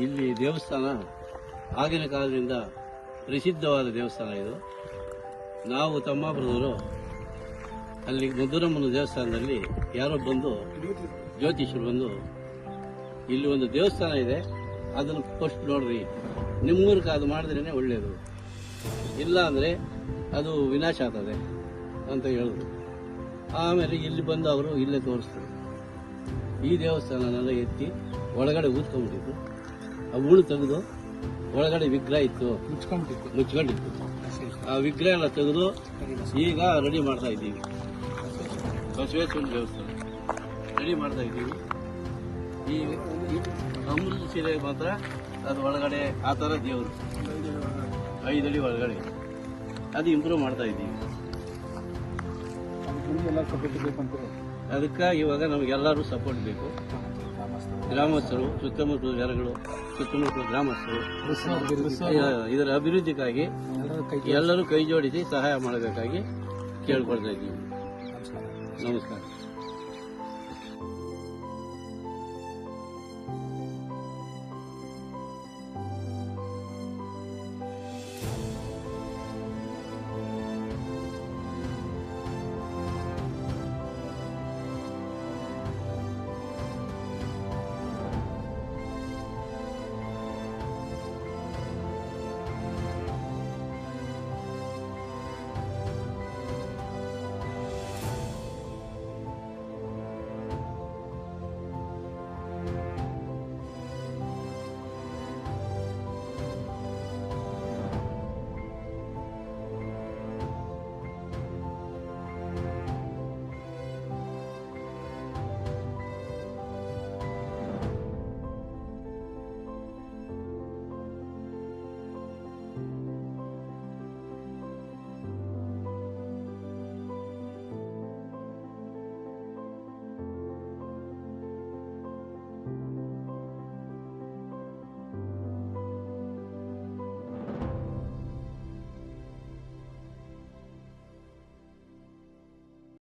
ಇಲ್ಲಿ ದೇವಸ್ಥಾನ ಆಗಿನ ಕಾಲದಿಂದ ಪ್ರಸಿದ್ಧವಾದ ದೇವಸ್ಥಾನ ಇದು. ನಾವು ತಮ್ಮಾಪುರದವರು ಅಲ್ಲಿ ಮಧುರಮ್ಮನ ದೇವಸ್ಥಾನದಲ್ಲಿ ಯಾರೋ ಬಂದು ಜ್ಯೋತಿಷರು ಬಂದು ಇಲ್ಲಿ ಒಂದು ದೇವಸ್ಥಾನ ಇದೆ, ಅದನ್ನು ಫಸ್ಟ್ ನೋಡ್ರಿ, ನಿಮ್ಮೂರಿಗೆ ಅದು ಮಾಡಿದ್ರೇ ಒಳ್ಳೆಯದು, ಇಲ್ಲ ಅಂದರೆ ಅದು ವಿನಾಶ ಆಗ್ತದೆ ಅಂತ ಹೇಳಿದ್ರು. ಆಮೇಲೆ ಇಲ್ಲಿ ಬಂದು ಅವರು ಇಲ್ಲೇ ತೋರಿಸ್ತಾರೆ. ಈ ದೇವಸ್ಥಾನನೆಲ್ಲ ಎತ್ತಿ ಒಳಗಡೆ ಊದ್ಕೊಂಡ್ಬಿಟ್ಟಿತ್ತು. ಆ ಹೂಳು ತೆಗೆದು ಒಳಗಡೆ ವಿಗ್ರಹ ಇತ್ತು, ಮುಚ್ಕೊಂಡಿತ್ತು. ಆ ವಿಗ್ರಹ ಎಲ್ಲ ತೆಗೆದು ಈಗ ರೆಡಿ ಮಾಡ್ತಾ ಇದ್ದೀವಿ. ಬಸವೇಶ್ವರ ದೇವಸ್ಥಾನ ರೆಡಿ ಮಾಡ್ತಾ ಇದ್ದೀವಿ. ಈ ಅಮೃತ ಶಿಲೆ ಮಾತ್ರ ಅದು ಒಳಗಡೆ ಆ ಥರ ದೇವರು 5 ಅಡಿ ಒಳಗಡೆ ಅದು ಇಂಪ್ರೂವ್ ಮಾಡ್ತಾ ಇದ್ದೀವಿ. ಅದಕ್ಕೆ ಇವಾಗ ನಮಗೆಲ್ಲರೂ ಸಪೋರ್ಟ್ ಬೇಕು. ಗ್ರಾಮಸ್ಥರು, ಸುತ್ತಮುತ್ತಲ ಜನಗಳು, ಸುತ್ತಮುತ್ತಲ ಗ್ರಾಮಸ್ಥರು ಇದರ ಅಭಿವೃದ್ಧಿಗಾಗಿ ಎಲ್ಲರೂ ಕೈ ಜೋಡಿಸಿ ಸಹಾಯ ಮಾಡಬೇಕಾಗಿ ಕೇಳ್ಕೊಳ್ತಾ ಇದ್ದೀವಿ. ನಮಸ್ಕಾರ.